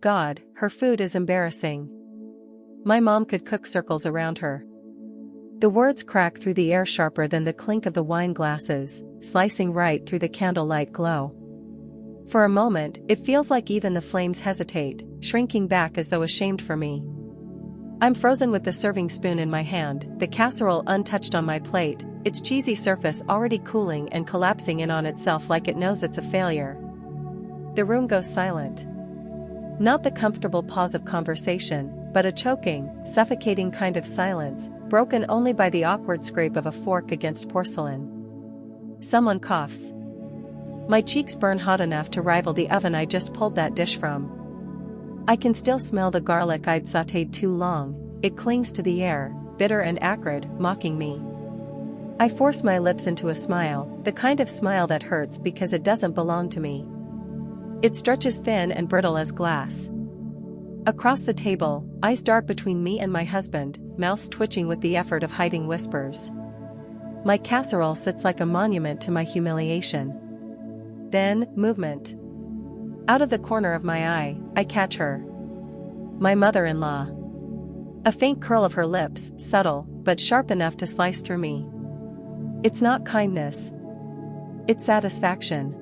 God, her food is embarrassing. My mom could cook circles around her. The words crack through the air sharper than the clink of the wine glasses, slicing right through the candlelight glow. For a moment, it feels like even the flames hesitate, shrinking back as though ashamed for me. I'm frozen with the serving spoon in my hand, the casserole untouched on my plate, its cheesy surface already cooling and collapsing in on itself like it knows it's a failure. The room goes silent. Not the comfortable pause of conversation, but a choking, suffocating kind of silence, broken only by the awkward scrape of a fork against porcelain. Someone coughs. My cheeks burn hot enough to rival the oven I just pulled that dish from. I can still smell the garlic I'd sautéed too long, it clings to the air, bitter and acrid, mocking me. I force my lips into a smile, the kind of smile that hurts because it doesn't belong to me. It stretches thin and brittle as glass. Across the table, eyes dart between me and my husband, mouths twitching with the effort of hiding whispers. My casserole sits like a monument to my humiliation. Then, movement. Out of the corner of my eye, I catch her. My mother-in-law. A faint curl of her lips, subtle, but sharp enough to slice through me. It's not kindness. It's satisfaction.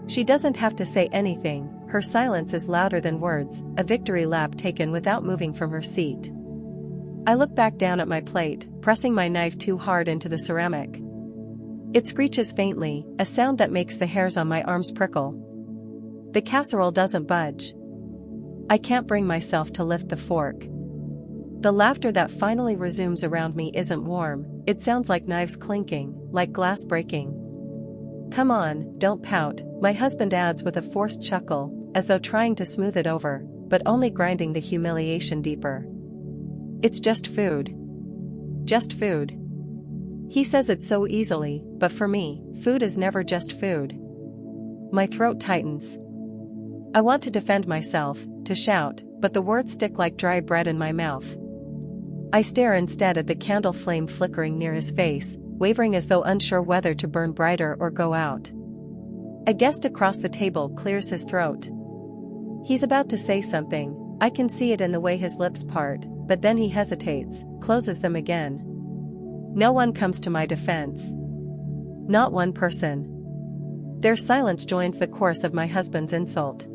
She doesn't have to say anything, her silence is louder than words, a victory lap taken without moving from her seat. I look back down at my plate, pressing my knife too hard into the ceramic. It screeches faintly, a sound that makes the hairs on my arms prickle. The casserole doesn't budge. I can't bring myself to lift the fork. The laughter that finally resumes around me isn't warm, it sounds like knives clinking, like glass breaking. Come on, don't pout, my husband adds with a forced chuckle, as though trying to smooth it over, but only grinding the humiliation deeper. It's just food. Just food. He says it so easily, but for me, food is never just food. My throat tightens. I want to defend myself, to shout, but the words stick like dry bread in my mouth. I stare instead at the candle flame flickering near his face, wavering as though unsure whether to burn brighter or go out. A guest across the table clears his throat. He's about to say something, I can see it in the way his lips part, but then he hesitates, closes them again. No one comes to my defense. Not one person. Their silence joins the chorus of my husband's insult.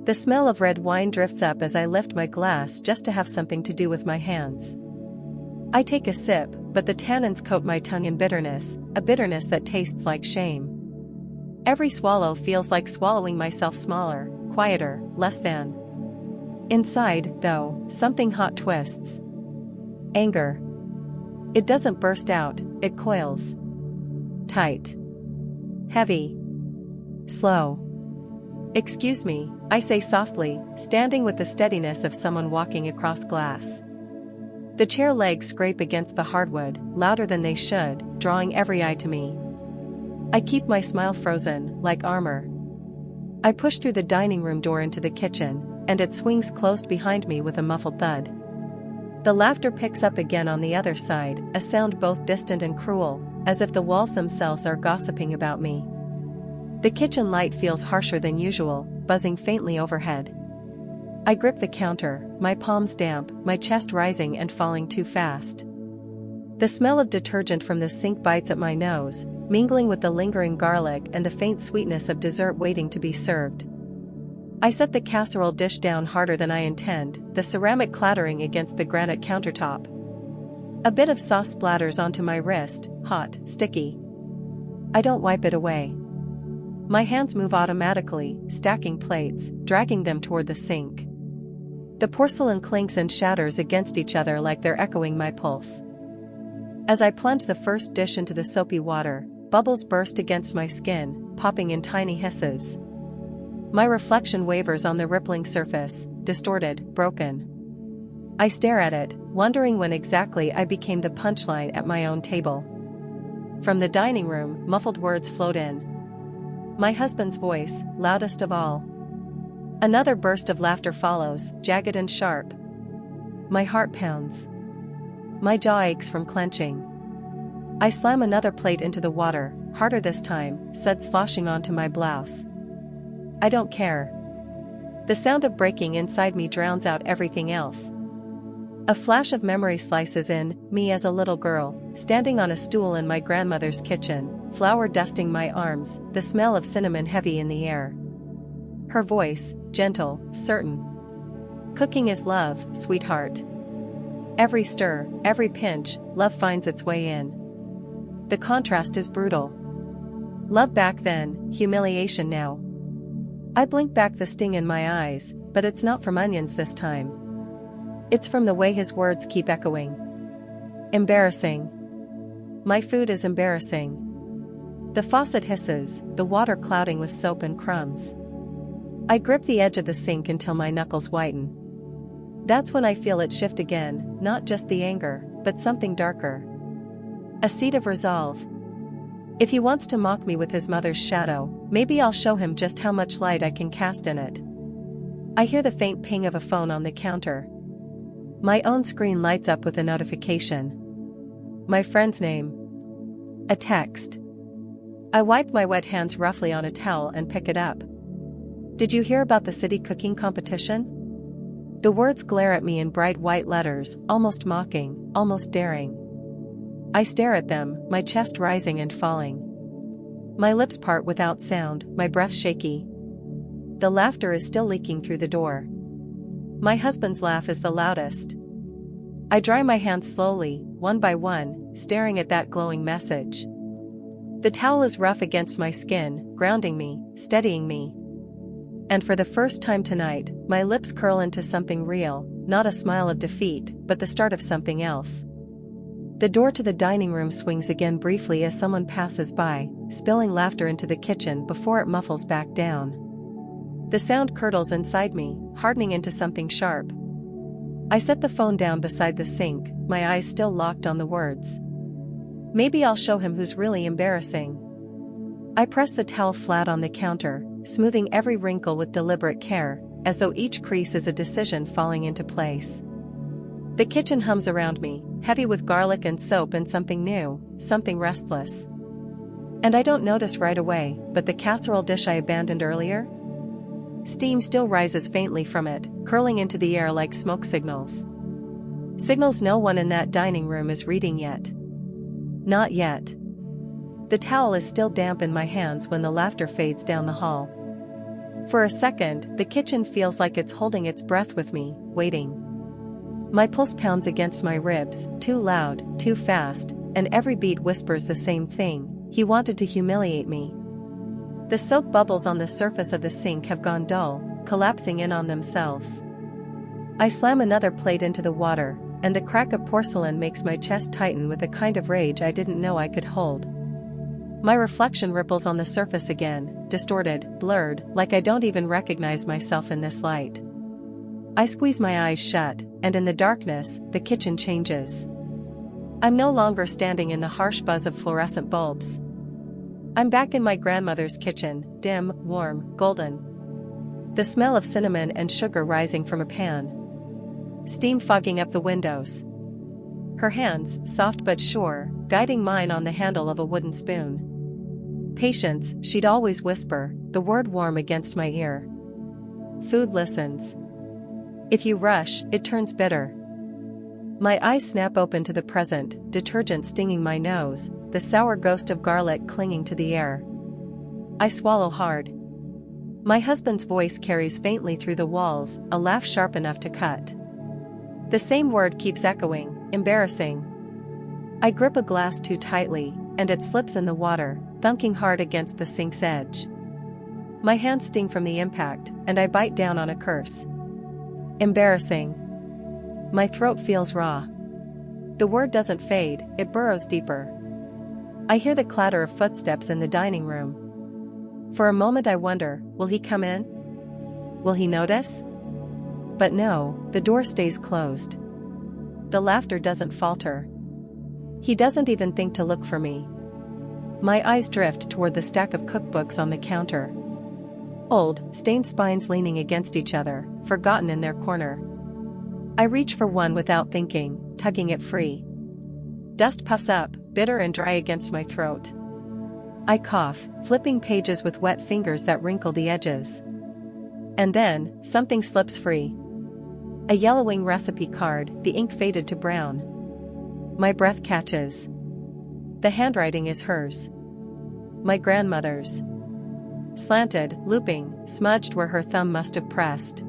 The smell of red wine drifts up as I lift my glass just to have something to do with my hands. I take a sip, but the tannins coat my tongue in bitterness, a bitterness that tastes like shame. Every swallow feels like swallowing myself smaller, quieter, less than. Inside, though, something hot twists. Anger. It doesn't burst out, it coils. Tight. Heavy. Slow. Excuse me, I say softly, standing with the steadiness of someone walking across glass. The chair legs scrape against the hardwood, louder than they should, drawing every eye to me. I keep my smile frozen, like armor. I push through the dining room door into the kitchen, and it swings closed behind me with a muffled thud. The laughter picks up again on the other side, a sound both distant and cruel, as if the walls themselves are gossiping about me. The kitchen light feels harsher than usual, buzzing faintly overhead. I grip the counter, my palms damp, my chest rising and falling too fast. The smell of detergent from the sink bites at my nose, mingling with the lingering garlic and the faint sweetness of dessert waiting to be served. I set the casserole dish down harder than I intend, the ceramic clattering against the granite countertop. A bit of sauce splatters onto my wrist, hot, sticky. I don't wipe it away. My hands move automatically, stacking plates, dragging them toward the sink. The porcelain clinks and shatters against each other like they're echoing my pulse. As I plunge the first dish into the soapy water, bubbles burst against my skin, popping in tiny hisses. My reflection wavers on the rippling surface, distorted, broken. I stare at it, wondering when exactly I became the punchline at my own table. From the dining room, muffled words float in. My husband's voice, loudest of all. Another burst of laughter follows, jagged and sharp. My heart pounds. My jaw aches from clenching. I slam another plate into the water, harder this time, suds sloshing onto my blouse. I don't care. The sound of breaking inside me drowns out everything else. A flash of memory slices in, me as a little girl, standing on a stool in my grandmother's kitchen, flour dusting my arms, the smell of cinnamon heavy in the air. Her voice, gentle, certain. Cooking is love, sweetheart. Every stir, every pinch, love finds its way in. The contrast is brutal. Love back then, humiliation now. I blink back the sting in my eyes, but it's not from onions this time. It's from the way his words keep echoing. Embarrassing. My food is embarrassing. The faucet hisses, the water clouding with soap and crumbs. I grip the edge of the sink until my knuckles whiten. That's when I feel it shift again, not just the anger, but something darker. A seed of resolve. If he wants to mock me with his mother's shadow, maybe I'll show him just how much light I can cast in it. I hear the faint ping of a phone on the counter. My own screen lights up with a notification. My friend's name. A text. I wipe my wet hands roughly on a towel and pick it up. Did you hear about the city cooking competition? The words glare at me in bright white letters, almost mocking, almost daring. I stare at them, my chest rising and falling. My lips part without sound, my breath shaky. The laughter is still leaking through the door. My husband's laugh is the loudest. I dry my hands slowly, one by one, staring at that glowing message. The towel is rough against my skin, grounding me, steadying me. And for the first time tonight, my lips curl into something real, not a smile of defeat, but the start of something else. The door to the dining room swings again briefly as someone passes by, spilling laughter into the kitchen before it muffles back down. The sound curdles inside me, hardening into something sharp. I set the phone down beside the sink, my eyes still locked on the words. Maybe I'll show him who's really embarrassing. I press the towel flat on the counter, smoothing every wrinkle with deliberate care, as though each crease is a decision falling into place. The kitchen hums around me, heavy with garlic and soap and something new, something restless. And I don't notice right away, but the casserole dish I abandoned earlier? Steam still rises faintly from it, curling into the air like smoke signals. Signals no one in that dining room is reading yet. Not yet. The towel is still damp in my hands when the laughter fades down the hall. For a second, the kitchen feels like it's holding its breath with me, waiting. My pulse pounds against my ribs, too loud, too fast, and every beat whispers the same thing: he wanted to humiliate me. The soap bubbles on the surface of the sink have gone dull, collapsing in on themselves. I slam another plate into the water, and the crack of porcelain makes my chest tighten with a kind of rage I didn't know I could hold. My reflection ripples on the surface again, distorted, blurred, like I don't even recognize myself in this light. I squeeze my eyes shut, and in the darkness, the kitchen changes. I'm no longer standing in the harsh buzz of fluorescent bulbs. I'm back in my grandmother's kitchen, dim, warm, golden. The smell of cinnamon and sugar rising from a pan. Steam fogging up the windows. Her hands, soft but sure, guiding mine on the handle of a wooden spoon. Patience, she'd always whisper, the word warm against my ear. Food listens. If you rush, it turns bitter. My eyes snap open to the present, detergent stinging my nose, the sour ghost of garlic clinging to the air. I swallow hard. My husband's voice carries faintly through the walls, a laugh sharp enough to cut. The same word keeps echoing, embarrassing. I grip a glass too tightly, and it slips in the water, thunking hard against the sink's edge. My hands sting from the impact, and I bite down on a curse. Embarrassing. My throat feels raw. The word doesn't fade, it burrows deeper. I hear the clatter of footsteps in the dining room. For a moment I wonder, will he come in? Will he notice? But no, the door stays closed. The laughter doesn't falter. He doesn't even think to look for me. My eyes drift toward the stack of cookbooks on the counter. Old, stained spines leaning against each other, forgotten in their corner. I reach for one without thinking, tugging it free. Dust puffs up, bitter and dry against my throat. I cough, flipping pages with wet fingers that wrinkle the edges. And then, something slips free. A yellowing recipe card, the ink faded to brown. My breath catches. The handwriting is hers. My grandmother's. Slanted, looping, smudged where her thumb must have pressed.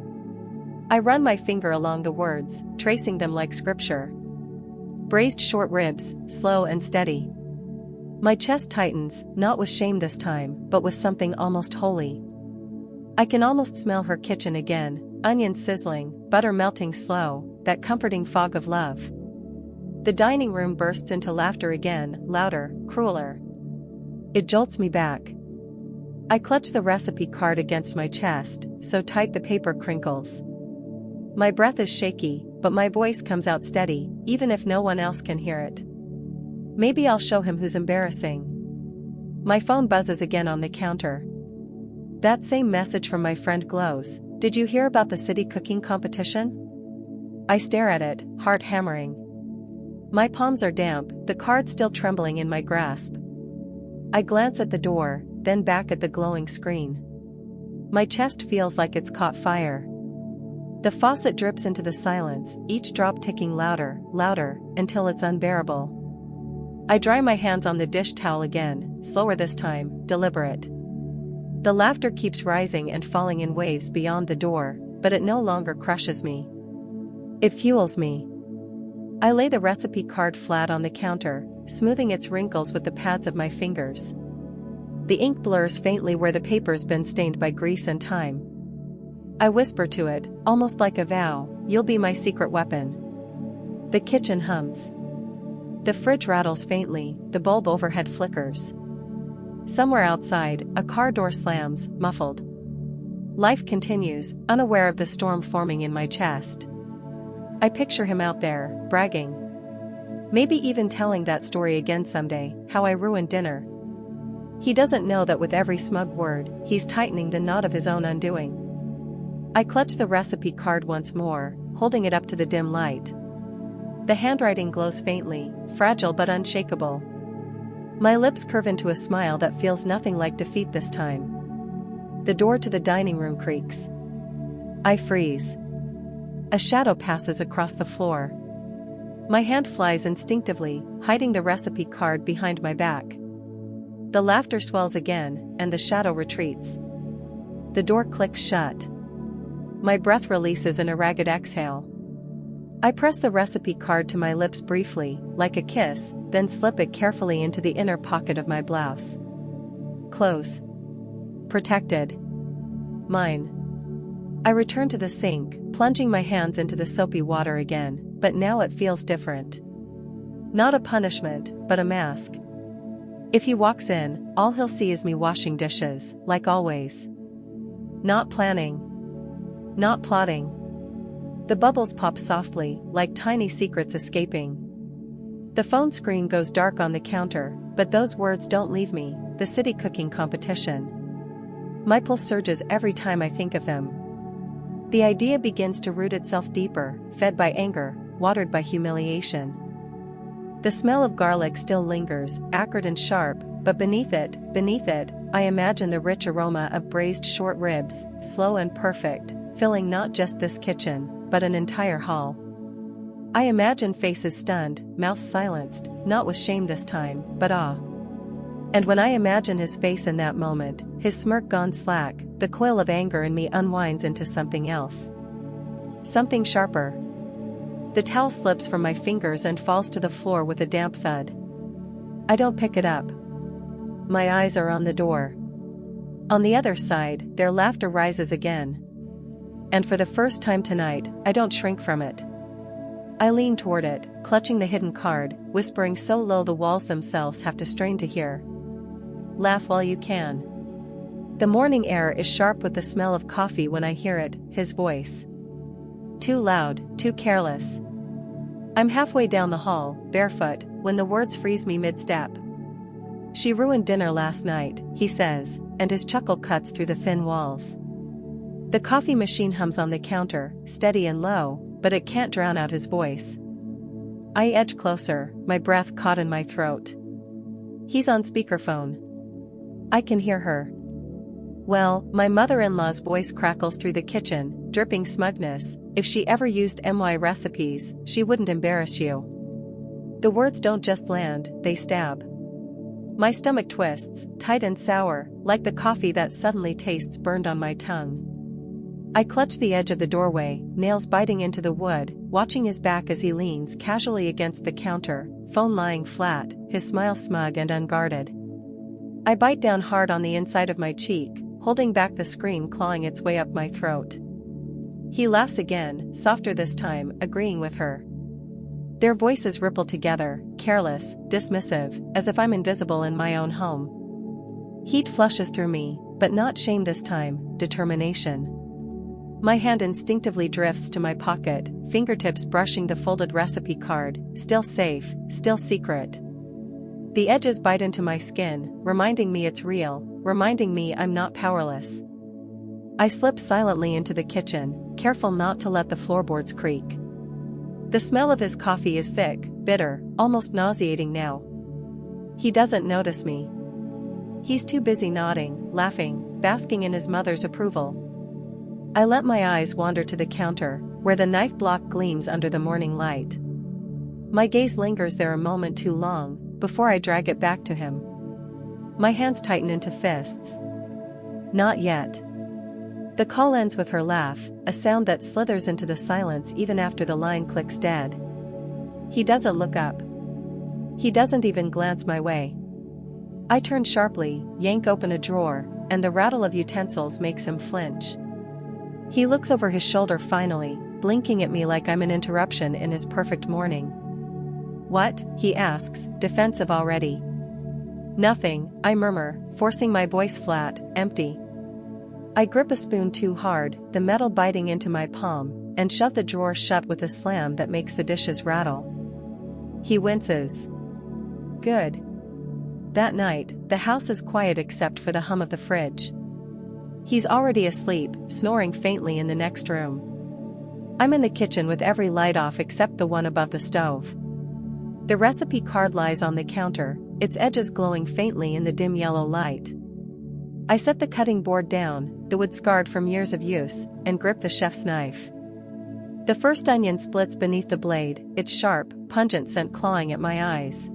I run my finger along the words, tracing them like scripture. Braised short ribs, slow and steady. My chest tightens, not with shame this time, but with something almost holy. I can almost smell her kitchen again, onions sizzling, butter melting slow, that comforting fog of love. The dining room bursts into laughter again, louder, crueler. It jolts me back. I clutch the recipe card against my chest, so tight the paper crinkles. My breath is shaky, but my voice comes out steady, even if no one else can hear it. Maybe I'll show him who's embarrassing. My phone buzzes again on the counter. That same message from my friend glows. Did you hear about the city cooking competition? I stare at it, heart hammering. My palms are damp, the card still trembling in my grasp. I glance at the door, then back at the glowing screen. My chest feels like it's caught fire. The faucet drips into the silence, each drop ticking louder, louder, until it's unbearable. I dry my hands on the dish towel again, slower this time, deliberate. The laughter keeps rising and falling in waves beyond the door, but it no longer crushes me. It fuels me. I lay the recipe card flat on the counter, smoothing its wrinkles with the pads of my fingers. The ink blurs faintly where the paper's been stained by grease and time. I whisper to it, almost like a vow, you'll be my secret weapon. The kitchen hums. The fridge rattles faintly, the bulb overhead flickers. Somewhere outside, a car door slams, muffled. Life continues, unaware of the storm forming in my chest. I picture him out there, bragging. Maybe even telling that story again someday, how I ruined dinner. He doesn't know that with every smug word, he's tightening the knot of his own undoing. I clutch the recipe card once more, holding it up to the dim light. The handwriting glows faintly, fragile but unshakable. My lips curve into a smile that feels nothing like defeat this time. The door to the dining room creaks. I freeze. A shadow passes across the floor. My hand flies instinctively, hiding the recipe card behind my back. The laughter swells again, and the shadow retreats. The door clicks shut. My breath releases in a ragged exhale. I press the recipe card to my lips briefly, like a kiss, then slip it carefully into the inner pocket of my blouse. Close. Protected. Mine. I return to the sink, plunging my hands into the soapy water again, but now it feels different. Not a punishment, but a mask. If he walks in, all he'll see is me washing dishes, like always. Not planning. Not plotting. The bubbles pop softly, like tiny secrets escaping. The phone screen goes dark on the counter, but those words don't leave me, the city cooking competition. My pulse surges every time I think of them. The idea begins to root itself deeper, fed by anger, watered by humiliation. The smell of garlic still lingers, acrid and sharp, but beneath it, I imagine the rich aroma of braised short ribs, slow and perfect, filling not just this kitchen, but an entire hall. I imagine faces stunned, mouths silenced, not with shame this time, but awe. And when I imagine his face in that moment, his smirk gone slack, the coil of anger in me unwinds into something else. Something sharper. The towel slips from my fingers and falls to the floor with a damp thud. I don't pick it up. My eyes are on the door. On the other side, their laughter rises again. And for the first time tonight, I don't shrink from it. I lean toward it, clutching the hidden card, whispering so low the walls themselves have to strain to hear. Laugh while you can. The morning air is sharp with the smell of coffee when I hear it, his voice. Too loud, too careless. I'm halfway down the hall, barefoot, when the words freeze me mid-step. She ruined dinner last night, he says, and his chuckle cuts through the thin walls. The coffee machine hums on the counter, steady and low, but it can't drown out his voice. I edge closer, my breath caught in my throat. He's on speakerphone. I can hear her. Well, my mother-in-law's voice crackles through the kitchen, dripping smugness. If she ever used my recipes, she wouldn't embarrass you. The words don't just land, they stab. My stomach twists, tight and sour, like the coffee that suddenly tastes burned on my tongue. I clutch the edge of the doorway, nails biting into the wood, watching his back as he leans casually against the counter, phone lying flat, his smile smug and unguarded. I bite down hard on the inside of my cheek, holding back the scream clawing its way up my throat. He laughs again, softer this time, agreeing with her. Their voices ripple together, careless, dismissive, as if I'm invisible in my own home. Heat flushes through me, but not shame this time, determination. My hand instinctively drifts to my pocket, fingertips brushing the folded recipe card, still safe, still secret. The edges bite into my skin, reminding me it's real, reminding me I'm not powerless. I slip silently into the kitchen, careful not to let the floorboards creak. The smell of his coffee is thick, bitter, almost nauseating now. He doesn't notice me. He's too busy nodding, laughing, basking in his mother's approval. I let my eyes wander to the counter, where the knife block gleams under the morning light. My gaze lingers there a moment too long, before I drag it back to him. My hands tighten into fists. Not yet. The call ends with her laugh, a sound that slithers into the silence even after the line clicks dead. He doesn't look up. He doesn't even glance my way. I turn sharply, yank open a drawer, and the rattle of utensils makes him flinch. He looks over his shoulder finally, blinking at me like I'm an interruption in his perfect morning. "What?" he asks, defensive already. "Nothing," I murmur, forcing my voice flat, empty. I grip a spoon too hard, the metal biting into my palm, and shove the drawer shut with a slam that makes the dishes rattle. He winces. Good. That night, the house is quiet except for the hum of the fridge. He's already asleep, snoring faintly in the next room. I'm in the kitchen with every light off except the one above the stove. The recipe card lies on the counter, its edges glowing faintly in the dim yellow light. I set the cutting board down, the wood scarred from years of use, and grip the chef's knife. The first onion splits beneath the blade, its sharp, pungent scent clawing at my eyes.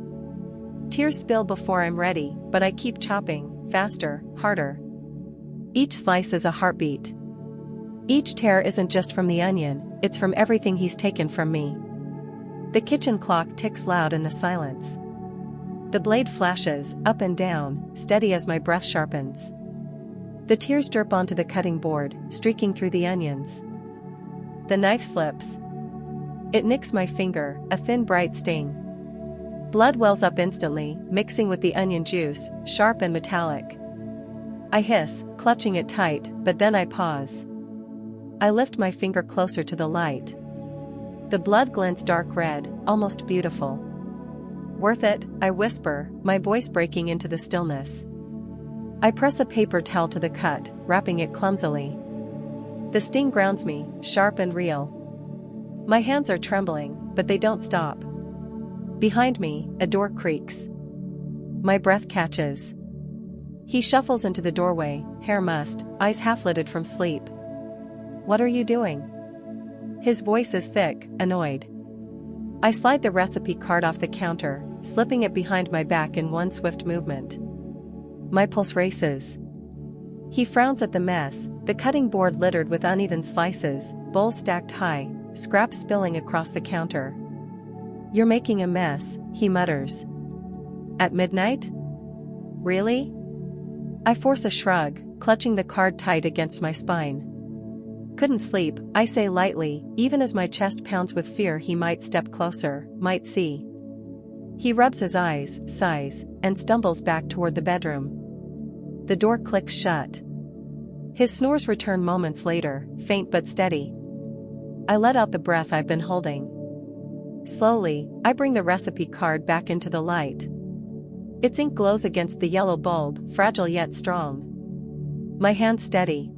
Tears spill before I'm ready, but I keep chopping, faster, harder. Each slice is a heartbeat. Each tear isn't just from the onion, it's from everything he's taken from me. The kitchen clock ticks loud in the silence. The blade flashes, up and down, steady as my breath sharpens. The tears drip onto the cutting board, streaking through the onions. The knife slips. It nicks my finger, a thin bright sting. Blood wells up instantly, mixing with the onion juice, sharp and metallic. I hiss, clutching it tight, but then I pause. I lift my finger closer to the light. The blood glints dark red, almost beautiful. "Worth it," I whisper, my voice breaking into the stillness. I press a paper towel to the cut, wrapping it clumsily. The sting grounds me, sharp and real. My hands are trembling, but they don't stop. Behind me, a door creaks. My breath catches. He shuffles into the doorway, hair mussed, eyes half-lidded from sleep. "What are you doing?" His voice is thick, annoyed. I slide the recipe card off the counter, slipping it behind my back in one swift movement. My pulse races. He frowns at the mess, the cutting board littered with uneven slices, bowls stacked high, scraps spilling across the counter. "You're making a mess," he mutters. "At midnight? Really?" I force a shrug, clutching the card tight against my spine. "Couldn't sleep," I say lightly, even as my chest pounds with fear he might step closer, might see. He rubs his eyes, sighs, and stumbles back toward the bedroom. The door clicks shut. His snores return moments later, faint but steady. I let out the breath I've been holding. Slowly, I bring the recipe card back into the light. Its ink glows against the yellow bulb, fragile yet strong. My hand steady.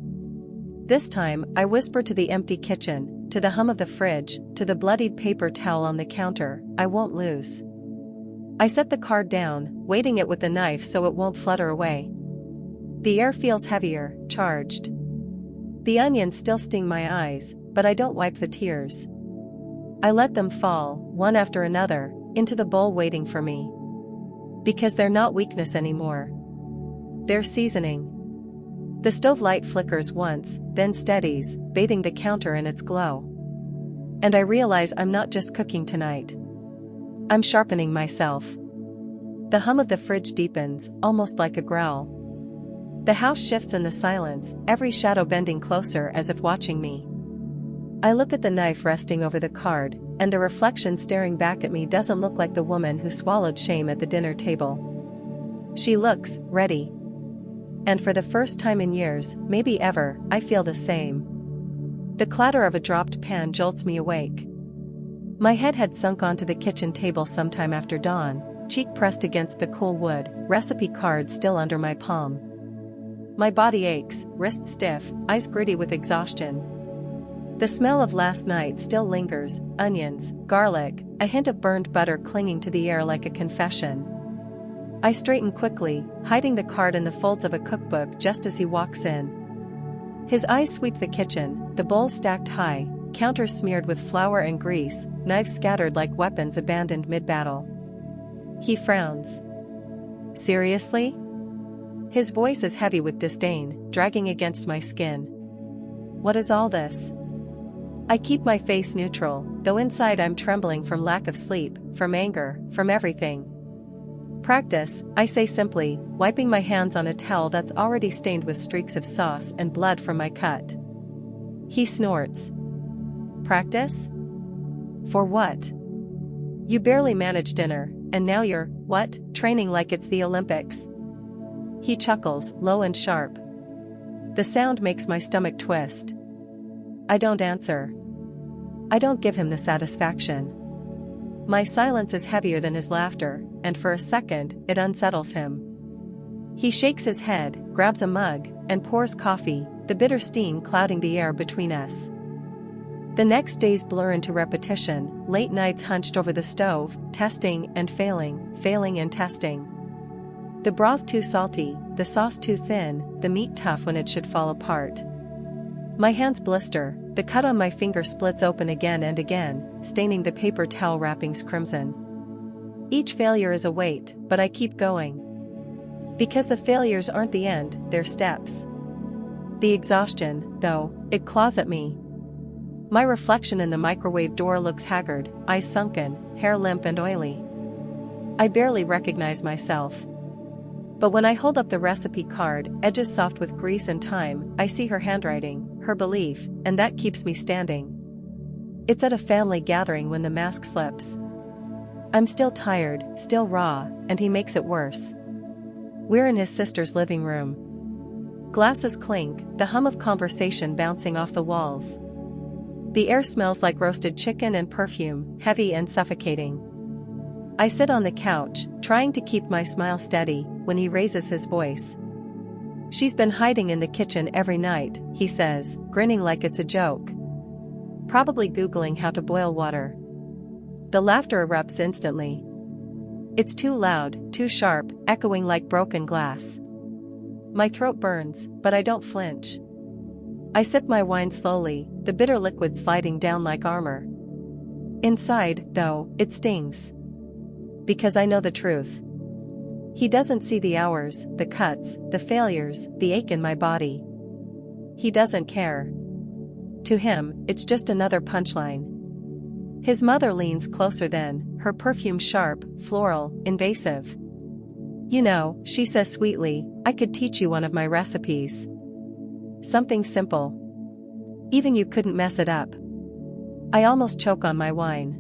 This time, I whisper to the empty kitchen, to the hum of the fridge, to the bloodied paper towel on the counter, "I won't lose." I set the card down, weighting it with the knife so it won't flutter away. The air feels heavier, charged. The onions still sting my eyes, but I don't wipe the tears. I let them fall, one after another, into the bowl waiting for me. Because they're not weakness anymore. They're seasoning. The stove light flickers once, then steadies, bathing the counter in its glow. And I realize I'm not just cooking tonight. I'm sharpening myself. The hum of the fridge deepens, almost like a growl. The house shifts in the silence, every shadow bending closer as if watching me. I look at the knife resting over the card, and the reflection staring back at me doesn't look like the woman who swallowed shame at the dinner table. She looks ready. And for the first time in years, maybe ever, I feel the same. The clatter of a dropped pan jolts me awake. My head had sunk onto the kitchen table sometime after dawn, cheek pressed against the cool wood, recipe card still under my palm. My body aches, wrist stiff, eyes gritty with exhaustion. The smell of last night still lingers, onions, garlic, a hint of burned butter clinging to the air like a confession. I straighten quickly, hiding the card in the folds of a cookbook just as he walks in. His eyes sweep the kitchen, the bowls stacked high, counters smeared with flour and grease, knives scattered like weapons abandoned mid-battle. He frowns. Seriously? His voice is heavy with disdain, dragging against my skin. What is all this? I keep my face neutral, though inside I'm trembling from lack of sleep, from anger, from everything. Practice, I say simply, wiping my hands on a towel that's already stained with streaks of sauce and blood from my cut. He snorts. Practice? For what? You barely managed dinner, and now you're, what, training like it's the Olympics? He chuckles, low and sharp. The sound makes my stomach twist. I don't answer. I don't give him the satisfaction. My silence is heavier than his laughter, and for a second, it unsettles him. He shakes his head, grabs a mug, and pours coffee, the bitter steam clouding the air between us. The next days blur into repetition, late nights hunched over the stove, testing and failing, failing and testing. The broth too salty, the sauce too thin, the meat tough when it should fall apart. My hands blister, the cut on my finger splits open again and again, staining the paper towel wrappings crimson. Each failure is a weight, but I keep going. Because the failures aren't the end, they're steps. The exhaustion, though, it claws at me. My reflection in the microwave door looks haggard, eyes sunken, hair limp and oily. I barely recognize myself. But when I hold up the recipe card, edges soft with grease and thyme, I see her handwriting, her belief, and that keeps me standing. It's at a family gathering when the mask slips. I'm still tired, still raw, and he makes it worse. We're in his sister's living room. Glasses clink, the hum of conversation bouncing off the walls. The air smells like roasted chicken and perfume, heavy and suffocating. I sit on the couch, trying to keep my smile steady, when he raises his voice. She's been hiding in the kitchen every night, he says, grinning like it's a joke. Probably Googling how to boil water. The laughter erupts instantly. It's too loud, too sharp, echoing like broken glass. My throat burns, but I don't flinch. I sip my wine slowly, the bitter liquid sliding down like armor. Inside, though, it stings. Because I know the truth. He doesn't see the hours, the cuts, the failures, the ache in my body. He doesn't care. To him, it's just another punchline. His mother leans closer then, her perfume sharp, floral, invasive. You know, she says sweetly, I could teach you one of my recipes. Something simple. Even you couldn't mess it up. I almost choke on my wine.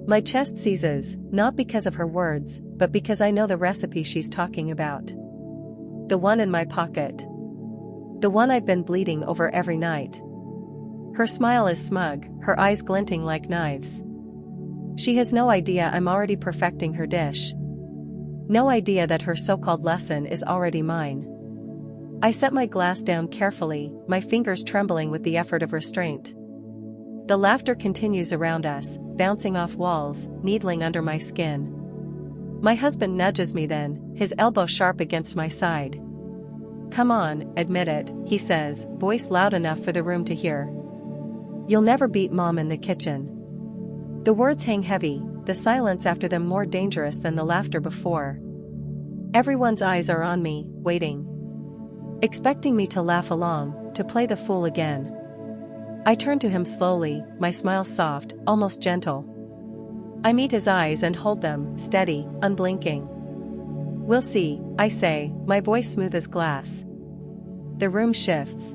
My chest seizes, not because of her words, but because I know the recipe she's talking about. The one in my pocket. The one I've been bleeding over every night. Her smile is smug, her eyes glinting like knives. She has no idea I'm already perfecting her dish. No idea that her so-called lesson is already mine. I set my glass down carefully, my fingers trembling with the effort of restraint. The laughter continues around us, bouncing off walls, needling under my skin. My husband nudges me then, his elbow sharp against my side. "Come on, admit it," he says, voice loud enough for the room to hear. "You'll never beat Mom in the kitchen." The words hang heavy, the silence after them more dangerous than the laughter before. Everyone's eyes are on me, waiting. Expecting me to laugh along, to play the fool again. I turn to him slowly, my smile soft, almost gentle. I meet his eyes and hold them, steady, unblinking. "We'll see," I say, my voice smooth as glass. The room shifts.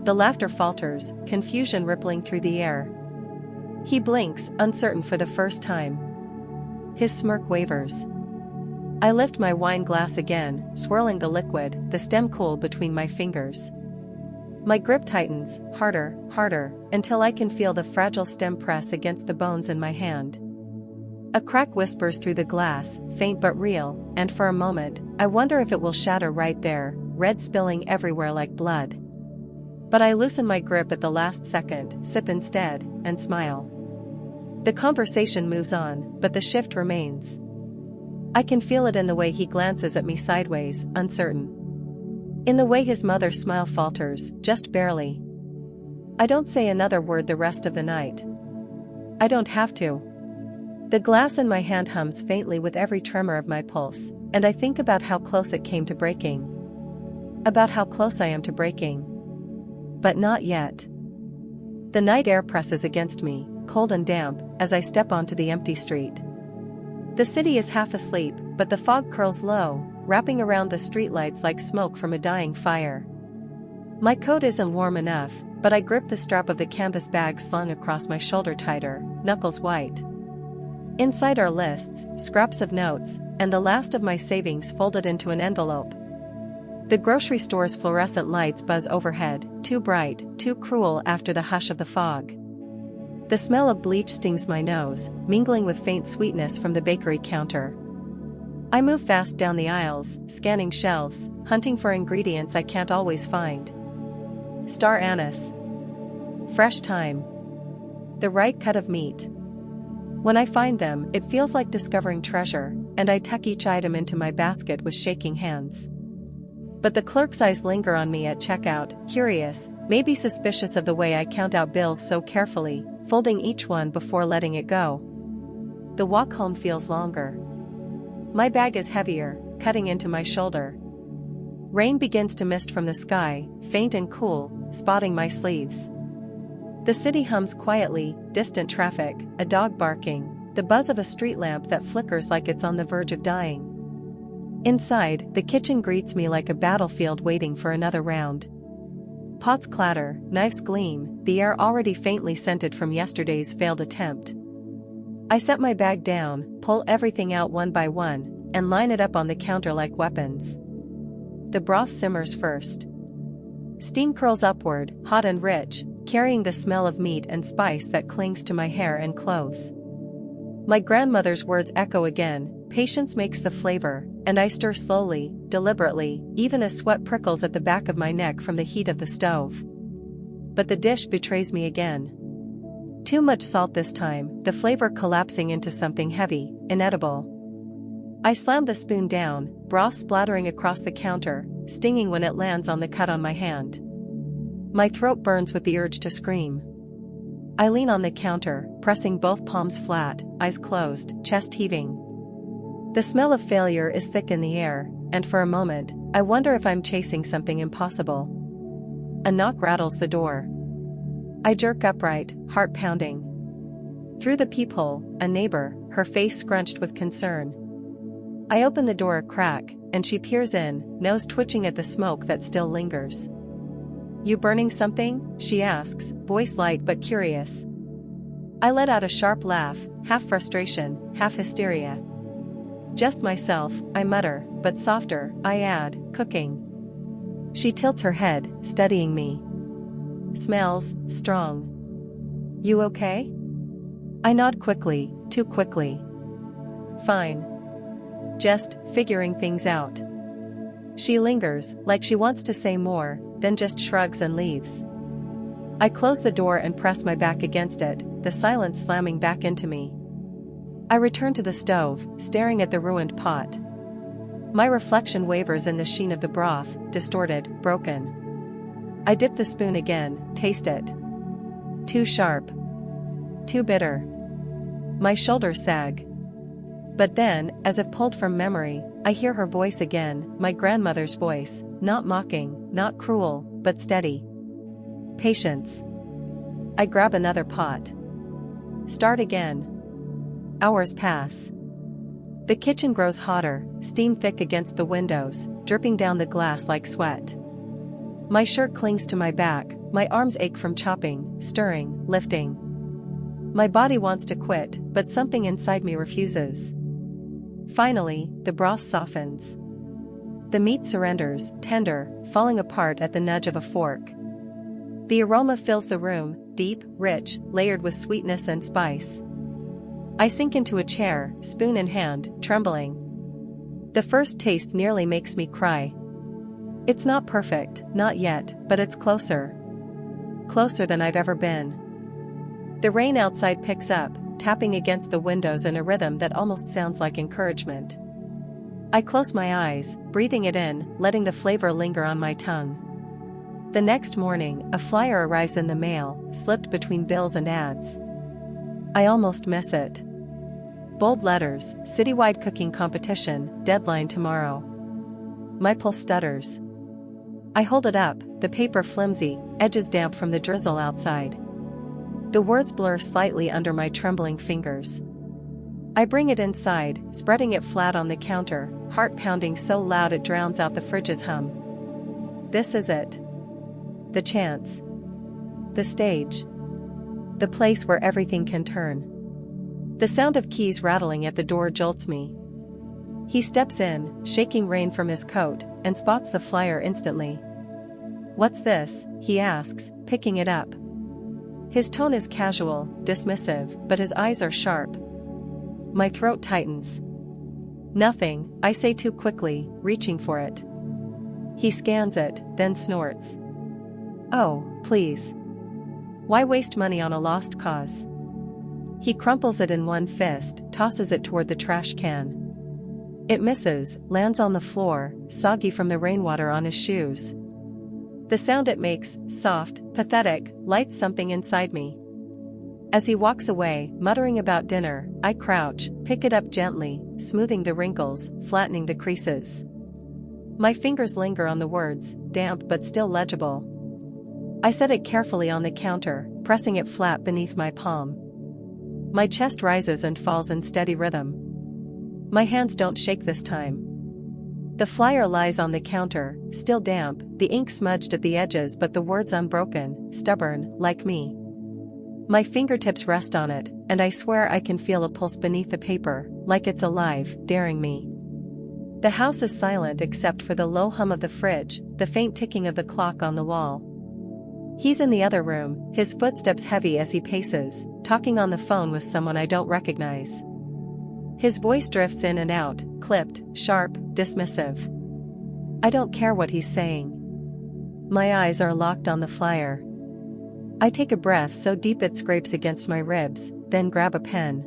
The laughter falters, confusion rippling through the air. He blinks, uncertain for the first time. His smirk wavers. I lift my wine glass again, swirling the liquid, the stem cool between my fingers. My grip tightens, harder, harder, until I can feel the fragile stem press against the bones in my hand. A crack whispers through the glass, faint but real, and for a moment, I wonder if it will shatter right there, red spilling everywhere like blood. But I loosen my grip at the last second, sip instead, and smile. The conversation moves on, but the shift remains. I can feel it in the way he glances at me sideways, uncertain. In the way his mother's smile falters, just barely. I don't say another word the rest of the night. I don't have to. The glass in my hand hums faintly with every tremor of my pulse, and I think about how close it came to breaking. About how close I am to breaking. But not yet. The night air presses against me, cold and damp, as I step onto the empty street. The city is half asleep, but the fog curls low, wrapping around the streetlights like smoke from a dying fire. My coat isn't warm enough, but I grip the strap of the canvas bag slung across my shoulder tighter, knuckles white. Inside are lists, scraps of notes, and the last of my savings folded into an envelope. The grocery store's fluorescent lights buzz overhead, too bright, too cruel after the hush of the fog. The smell of bleach stings my nose, mingling with faint sweetness from the bakery counter. I move fast down the aisles, scanning shelves, hunting for ingredients I can't always find. Star anise. Fresh thyme. The right cut of meat. When I find them, it feels like discovering treasure, and I tuck each item into my basket with shaking hands. But the clerk's eyes linger on me at checkout, curious, maybe suspicious of the way I count out bills so carefully, folding each one before letting it go. The walk home feels longer. My bag is heavier, cutting into my shoulder. Rain begins to mist from the sky, faint and cool, spotting my sleeves. The city hums quietly, distant traffic, a dog barking, the buzz of a street lamp that flickers like it's on the verge of dying. Inside, the kitchen greets me like a battlefield waiting for another round. Pots clatter, knives gleam, the air already faintly scented from yesterday's failed attempt. I set my bag down, pull everything out one by one, and line it up on the counter like weapons. The broth simmers first. Steam curls upward, hot and rich, carrying the smell of meat and spice that clings to my hair and clothes. My grandmother's words echo again, patience makes the flavor, and I stir slowly, deliberately, even as sweat prickles at the back of my neck from the heat of the stove. But the dish betrays me again. Too much salt this time, the flavor collapsing into something heavy, inedible. I slam the spoon down, broth splattering across the counter, stinging when it lands on the cut on my hand. My throat burns with the urge to scream. I lean on the counter, pressing both palms flat, eyes closed, chest heaving. The smell of failure is thick in the air, and for a moment, I wonder if I'm chasing something impossible. A knock rattles the door. I jerk upright, heart pounding. Through the peephole, a neighbor, her face scrunched with concern. I open the door a crack, and she peers in, nose twitching at the smoke that still lingers. "You burning something?" she asks, voice light but curious. I let out a sharp laugh, half frustration, half hysteria. "Just myself," I mutter, but softer, I add, "cooking." She tilts her head, studying me. "Smells strong. You okay?" I nod quickly, too quickly. "Fine. Just figuring things out." She lingers, like she wants to say more, then just shrugs and leaves. I close the door and press my back against it, the silence slamming back into me. I return to the stove, staring at the ruined pot. My reflection wavers in the sheen of the broth, distorted, broken. I dip the spoon again, taste it. Too sharp. Too bitter. My shoulders sag. But then, as if pulled from memory, I hear her voice again, my grandmother's voice, not mocking, not cruel, but steady. Patience. I grab another pot. Start again. Hours pass. The kitchen grows hotter, steam thick against the windows, dripping down the glass like sweat. My shirt clings to my back, my arms ache from chopping, stirring, lifting. My body wants to quit, but something inside me refuses. Finally, the broth softens. The meat surrenders, tender, falling apart at the nudge of a fork. The aroma fills the room, deep, rich, layered with sweetness and spice. I sink into a chair, spoon in hand, trembling. The first taste nearly makes me cry. It's not perfect, not yet, but it's closer. Closer than I've ever been. The rain outside picks up, tapping against the windows in a rhythm that almost sounds like encouragement. I close my eyes, breathing it in, letting the flavor linger on my tongue. The next morning, a flyer arrives in the mail, slipped between bills and ads. I almost miss it. Bold letters, citywide cooking competition, deadline tomorrow. My pulse stutters. I hold it up, the paper flimsy, edges damp from the drizzle outside. The words blur slightly under my trembling fingers. I bring it inside, spreading it flat on the counter, heart pounding so loud it drowns out the fridge's hum. This is it. The chance. The stage. The place where everything can turn. The sound of keys rattling at the door jolts me. He steps in, shaking rain from his coat, and spots the flyer instantly. "What's this?" he asks, picking it up. His tone is casual, dismissive, but his eyes are sharp. My throat tightens. "Nothing," I say too quickly, reaching for it. He scans it, then snorts. "Oh, please. Why waste money on a lost cause?" He crumples it in one fist, tosses it toward the trash can. It misses, lands on the floor, soggy from the rainwater on his shoes. The sound it makes, soft, pathetic, lights something inside me. As he walks away, muttering about dinner, I crouch, pick it up gently, smoothing the wrinkles, flattening the creases. My fingers linger on the words, damp but still legible. I set it carefully on the counter, pressing it flat beneath my palm. My chest rises and falls in steady rhythm. My hands don't shake this time. The flyer lies on the counter, still damp, the ink smudged at the edges but the words unbroken, stubborn, like me. My fingertips rest on it, and I swear I can feel a pulse beneath the paper, like it's alive, daring me. The house is silent except for the low hum of the fridge, the faint ticking of the clock on the wall. He's in the other room, his footsteps heavy as he paces, talking on the phone with someone I don't recognize. His voice drifts in and out, clipped, sharp, dismissive. I don't care what he's saying. My eyes are locked on the flyer. I take a breath so deep it scrapes against my ribs, then grab a pen.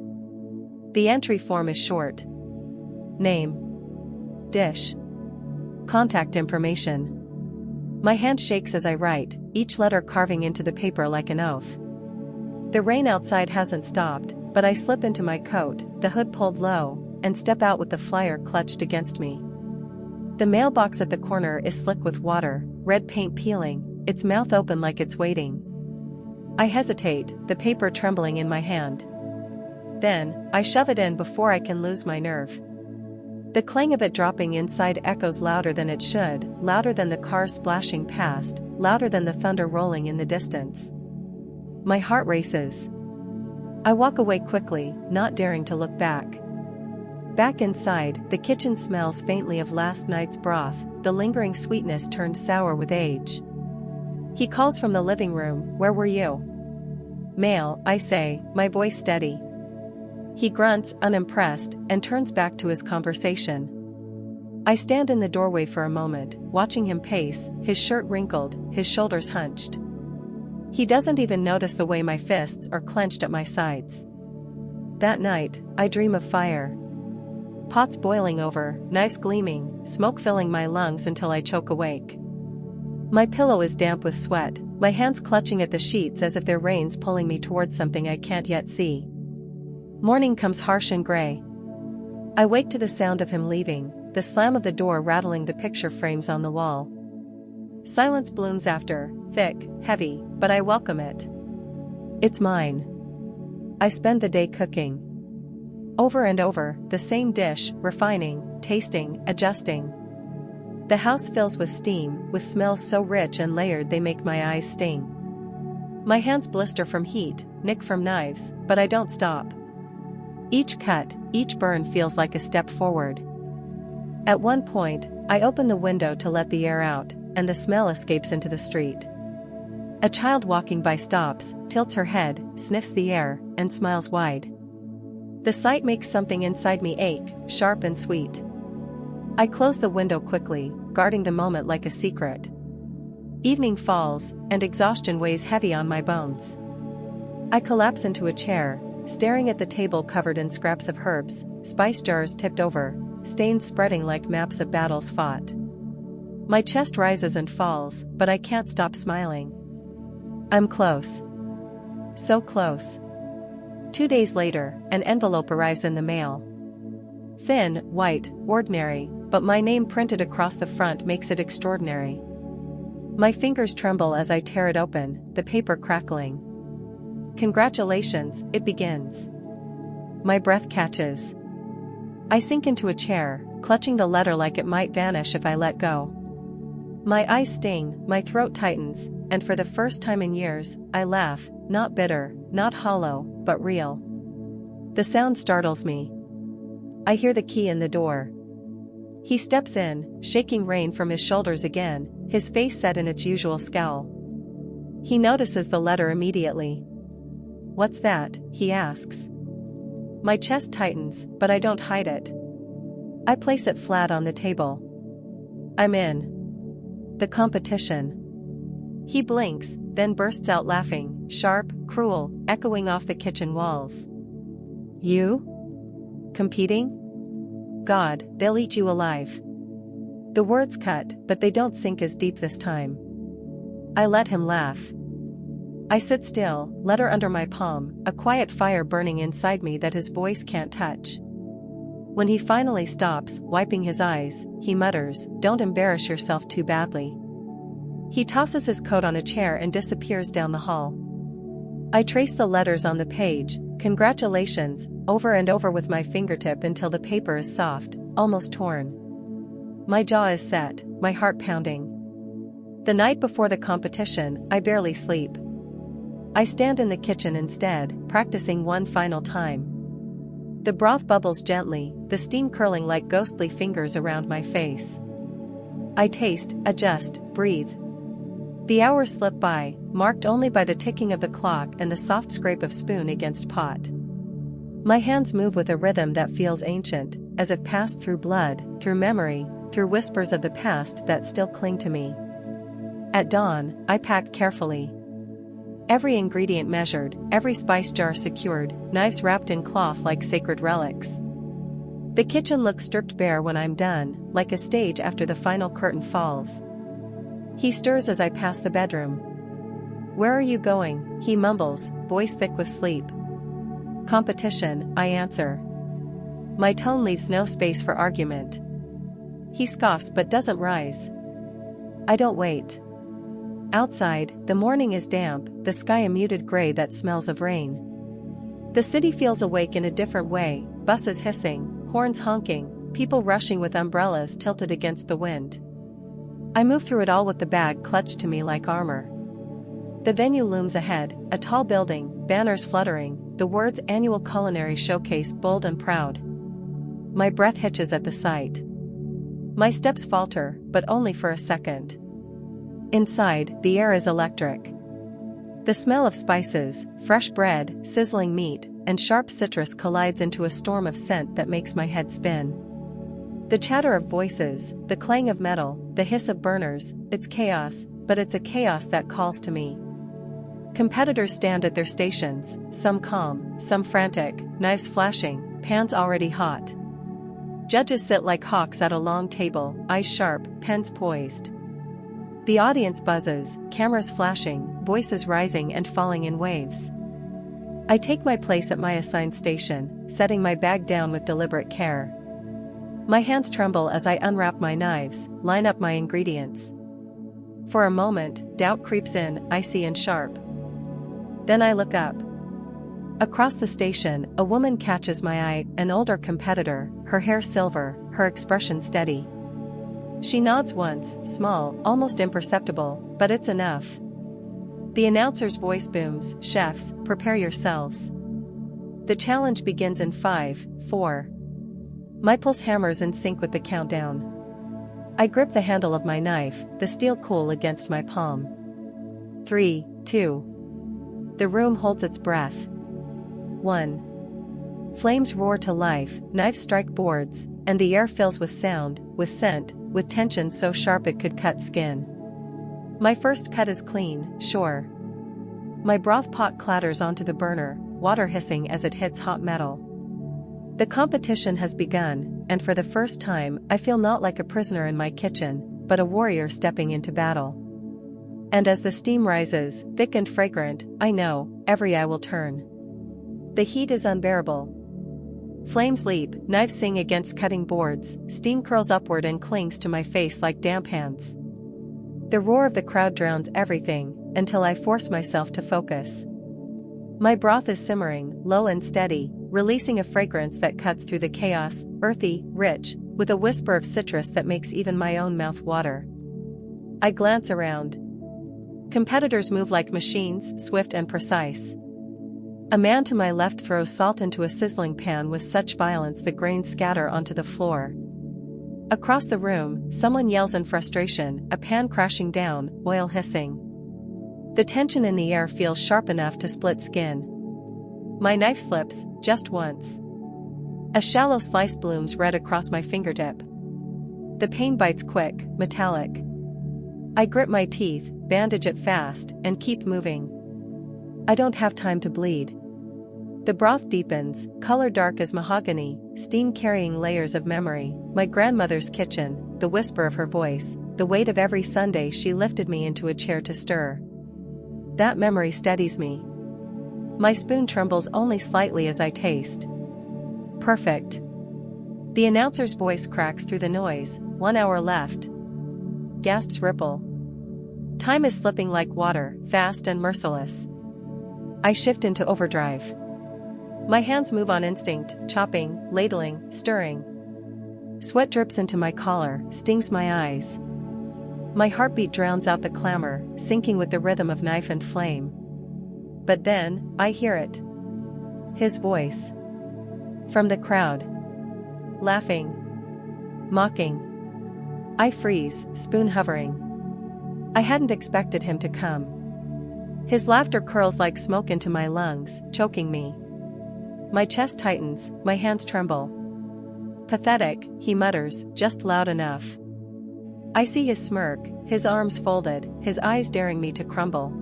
The entry form is short. Name. Dish. Contact information. My hand shakes as I write, each letter carving into the paper like an oath. The rain outside hasn't stopped, but I slip into my coat, the hood pulled low, and step out with the flyer clutched against me. The mailbox at the corner is slick with water, red paint peeling, its mouth open like it's waiting. I hesitate, the paper trembling in my hand. Then, I shove it in before I can lose my nerve. The clang of it dropping inside echoes louder than it should, louder than the cars splashing past, louder than the thunder rolling in the distance. My heart races. I walk away quickly, not daring to look back. Back inside, the kitchen smells faintly of last night's broth, the lingering sweetness turned sour with age. He calls from the living room, "Where were you?" "Mail," I say, my voice steady. He grunts, unimpressed, and turns back to his conversation. I stand in the doorway for a moment, watching him pace, his shirt wrinkled, his shoulders hunched. He doesn't even notice the way my fists are clenched at my sides. That night, I dream of fire. Pots boiling over, knives gleaming, smoke filling my lungs until I choke awake. My pillow is damp with sweat, my hands clutching at the sheets as if they're reins pulling me towards something I can't yet see. Morning comes harsh and gray. I wake to the sound of him leaving, the slam of the door rattling the picture frames on the wall. Silence blooms after, thick, heavy, but I welcome it. It's mine. I spend the day cooking. Over and over, the same dish, refining, tasting, adjusting. The house fills with steam, with smells so rich and layered they make my eyes sting. My hands blister from heat, nick from knives, but I don't stop. Each cut, each burn feels like a step forward. At one point, I open the window to let the air out, and the smell escapes into the street. A child walking by stops, tilts her head, sniffs the air, and smiles wide. The sight makes something inside me ache, sharp and sweet. I close the window quickly, guarding the moment like a secret. Evening falls, and exhaustion weighs heavy on my bones. I collapse into a chair, staring at the table covered in scraps of herbs, spice jars tipped over, stains spreading like maps of battles fought. My chest rises and falls, but I can't stop smiling. I'm close. So close. 2 days later, an envelope arrives in the mail. Thin, white, ordinary, but my name printed across the front makes it extraordinary. My fingers tremble as I tear it open, the paper crackling. Congratulations, it begins. My breath catches. I sink into a chair, clutching the letter like it might vanish if I let go. My eyes sting, my throat tightens, and for the first time in years, I laugh, not bitter, not hollow, but real. The sound startles me. I hear the key in the door. He steps in, shaking rain from his shoulders again, his face set in its usual scowl. He notices the letter immediately. "What's that?" he asks. My chest tightens, but I don't hide it. I place it flat on the table. I'm in. The competition. He blinks, then bursts out laughing, sharp, cruel, echoing off the kitchen walls. You? Competing? God, they'll eat you alive. The words cut, but they don't sink as deep this time. I let him laugh. I sit still, letter under my palm, a quiet fire burning inside me that his voice can't touch. When he finally stops, wiping his eyes, he mutters, "Don't embarrass yourself too badly." He tosses his coat on a chair and disappears down the hall. I trace the letters on the page, "Congratulations," over and over with my fingertip until the paper is soft, almost torn. My jaw is set, my heart pounding. The night before the competition, I barely sleep. I stand in the kitchen instead, practicing one final time. The broth bubbles gently, the steam curling like ghostly fingers around my face. I taste, adjust, breathe. The hours slip by, marked only by the ticking of the clock and the soft scrape of spoon against pot. My hands move with a rhythm that feels ancient, as if passed through blood, through memory, through whispers of the past that still cling to me. At dawn, I pack carefully. Every ingredient measured, every spice jar secured, knives wrapped in cloth like sacred relics. The kitchen looks stripped bare when I'm done, like a stage after the final curtain falls. He stirs as I pass the bedroom. "Where are you going?" he mumbles, voice thick with sleep. "Competition," I answer. My tone leaves no space for argument. He scoffs but doesn't rise. I don't wait. Outside, the morning is damp, the sky a muted gray that smells of rain. The city feels awake in a different way, buses hissing, horns honking, people rushing with umbrellas tilted against the wind. I move through it all with the bag clutched to me like armor. The venue looms ahead, a tall building, banners fluttering, the words "Annual Culinary Showcase" bold and proud. My breath hitches at the sight. My steps falter, but only for a second. Inside, the air is electric. The smell of spices, fresh bread, sizzling meat, and sharp citrus collides into a storm of scent that makes my head spin. The chatter of voices, the clang of metal, the hiss of burners, it's chaos, but it's a chaos that calls to me. Competitors stand at their stations, some calm, some frantic, knives flashing, pans already hot. Judges sit like hawks at a long table, eyes sharp, pens poised. The audience buzzes, cameras flashing, voices rising and falling in waves. I take my place at my assigned station, setting my bag down with deliberate care. My hands tremble as I unwrap my knives, line up my ingredients. For a moment, doubt creeps in, icy and sharp. Then I look up. Across the station, a woman catches my eye, an older competitor, her hair silver, her expression steady. She nods once, small, almost imperceptible, but it's enough. The announcer's voice booms, "Chefs, prepare yourselves." The challenge begins in 5, 4. My pulse hammers in sync with the countdown. I grip the handle of my knife, the steel cool against my palm. 3, 2. The room holds its breath. 1. Flames roar to life, knives strike boards, and the air fills with sound, with scent, with tension so sharp it could cut skin. My first cut is clean, sure. My broth pot clatters onto the burner, water hissing as it hits hot metal. The competition has begun, and for the first time I feel not like a prisoner in my kitchen, but a warrior stepping into battle. And as the steam rises, thick and fragrant, I know, every eye will turn. The heat is unbearable. Flames leap, knives sing against cutting boards, steam curls upward and clings to my face like damp hands. The roar of the crowd drowns everything, until I force myself to focus. My broth is simmering, low and steady, releasing a fragrance that cuts through the chaos, earthy, rich, with a whisper of citrus that makes even my own mouth water. I glance around. Competitors move like machines, swift and precise. A man to my left throws salt into a sizzling pan with such violence the grains scatter onto the floor. Across the room, someone yells in frustration, a pan crashing down, oil hissing. The tension in the air feels sharp enough to split skin. My knife slips, just once. A shallow slice blooms red across my fingertip. The pain bites quick, metallic. I grip my teeth, bandage it fast, and keep moving. I don't have time to bleed. The broth deepens, color dark as mahogany, steam carrying layers of memory, my grandmother's kitchen, the whisper of her voice, the weight of every Sunday she lifted me into a chair to stir. That memory steadies me. My spoon trembles only slightly as I taste. Perfect. The announcer's voice cracks through the noise, 1 hour left. Gasps ripple. Time is slipping like water, fast and merciless. I shift into overdrive. My hands move on instinct, chopping, ladling, stirring. Sweat drips into my collar, stings my eyes. My heartbeat drowns out the clamor, syncing with the rhythm of knife and flame. But then, I hear it. His voice. From the crowd. Laughing. Mocking. I freeze, spoon hovering. I hadn't expected him to come. His laughter curls like smoke into my lungs, choking me. My chest tightens, my hands tremble. Pathetic, he mutters, just loud enough. I see his smirk, his arms folded, his eyes daring me to crumble.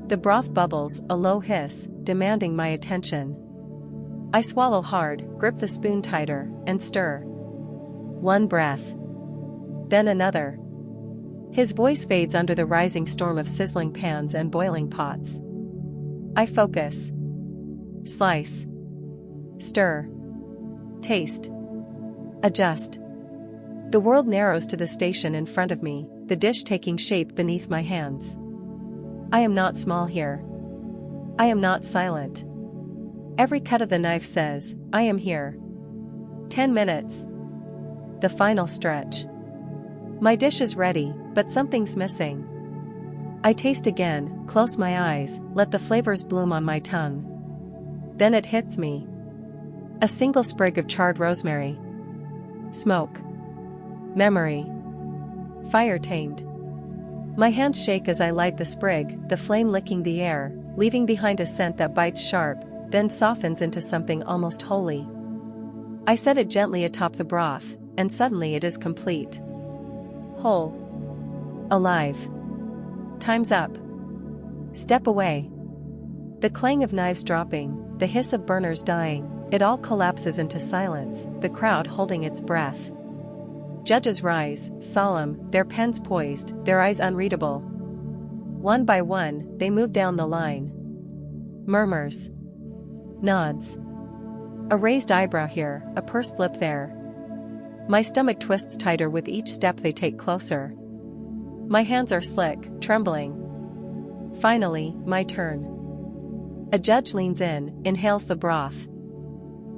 The broth bubbles, a low hiss, demanding my attention. I swallow hard, grip the spoon tighter, and stir. One breath. Then another. His voice fades under the rising storm of sizzling pans and boiling pots. I focus. Slice. Stir. Taste. Adjust. The world narrows to the station in front of me, the dish taking shape beneath my hands. I am not small here. I am not silent. Every cut of the knife says, I am here. 10 minutes. The final stretch. My dish is ready, but something's missing. I taste again, close my eyes, let the flavors bloom on my tongue. Then it hits me. A single sprig of charred rosemary. Smoke. Memory. Fire tamed. My hands shake as I light the sprig, the flame licking the air, leaving behind a scent that bites sharp, then softens into something almost holy. I set it gently atop the broth, and suddenly it is complete. Whole. Alive. Time's up. Step away. The clang of knives dropping, the hiss of burners dying, It all collapses into silence, the crowd holding its breath. Judges rise, solemn, their pens poised, their eyes unreadable. One by one, they move down the line. Murmurs. Nods. A raised eyebrow here, a pursed lip there. My stomach twists tighter with each step they take closer. My hands are slick, trembling. Finally, my turn. A judge leans in, inhales the broth.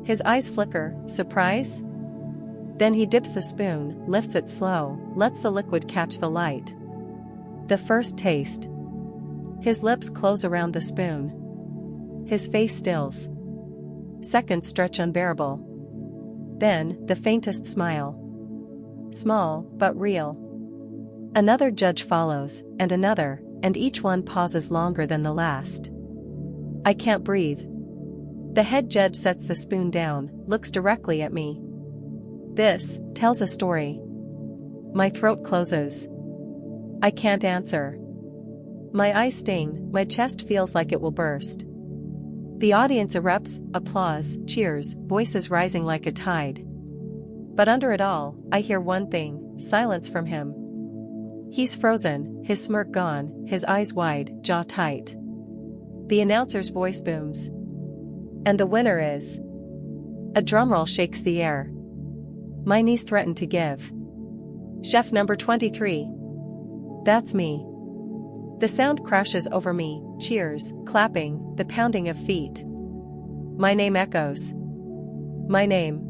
His eyes flicker, surprise? Then he dips the spoon, lifts it slow, lets the liquid catch the light. The first taste. His lips close around the spoon. His face stills. Seconds stretch unbearable. Then, the faintest smile. Small, but real. Another judge follows, and another, and each one pauses longer than the last. I can't breathe. The head judge sets the spoon down, looks directly at me. This tells a story. My throat closes. I can't answer. My eyes sting, my chest feels like it will burst. The audience erupts, applause, cheers, voices rising like a tide. But under it all, I hear one thing, silence from him. He's frozen, his smirk gone, his eyes wide, jaw tight. The announcer's voice booms. And the winner is... A drumroll shakes the air. My knees threaten to give. Chef number 23. That's me. The sound crashes over me, cheers, clapping, the pounding of feet. My name echoes. My name.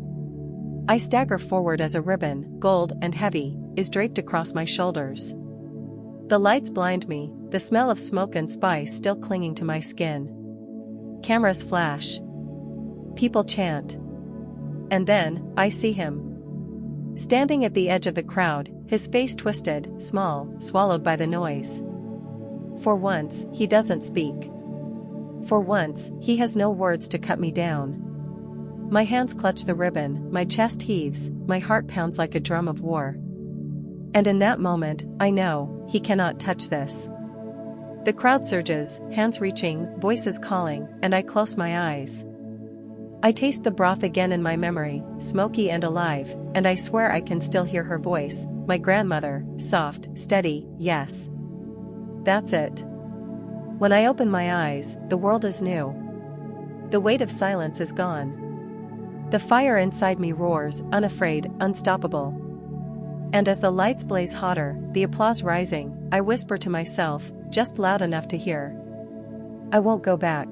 I stagger forward as a ribbon, gold and heavy, is draped across my shoulders. The lights blind me, the smell of smoke and spice still clinging to my skin. Cameras flash. People chant. And then, I see him. Standing at the edge of the crowd, his face twisted, small, swallowed by the noise. For once, he doesn't speak. For once, he has no words to cut me down. My hands clutch the ribbon, my chest heaves, my heart pounds like a drum of war. And in that moment, I know, he cannot touch this. The crowd surges, hands reaching, voices calling, and I close my eyes. I taste the broth again in my memory, smoky and alive, and I swear I can still hear her voice, my grandmother, soft, steady, yes. That's it. When I open my eyes, the world is new. The weight of silence is gone. The fire inside me roars, unafraid, unstoppable. And as the lights blaze hotter, the applause rising, I whisper to myself, just loud enough to hear. I won't go back.